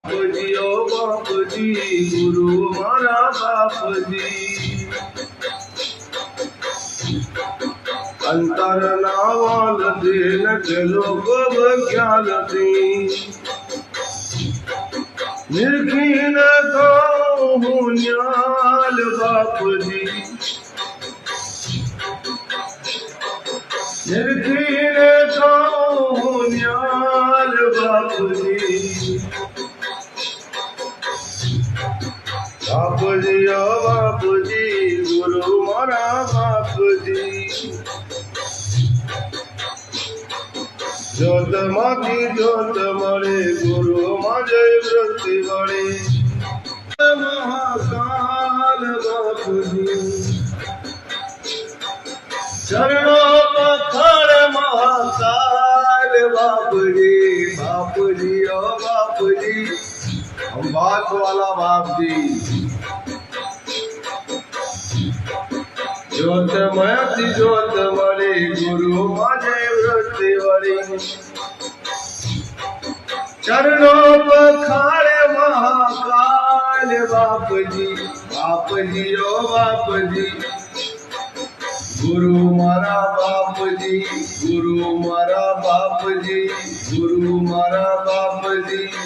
बापजी ओ बापजी गुरु मारा बापजी अंतर नावाल देन चलो गब ज्ञान दी निर्खीन कहूँ न्याल बापजी निर्खीन कहूँ न्याल बापजी बापजी ओ बापजी गुरु मारा बापजी ज्योत माती ज्योत मरे गुरु माजय वृत्ति बड़े महाकाल बापजी चरणों पत्थर महाकाल बापजी बापजी ओ बापजी हम बात वाला बाप जी ज्योत मयति ज्योत मरे गुरु माजे वृत्ति वरी चरणों पखारे महाकाल बाप जी ओ बाप जी गुरु मारा बाप जी गुरु मारा बाप जी गुरु मारा बाप जी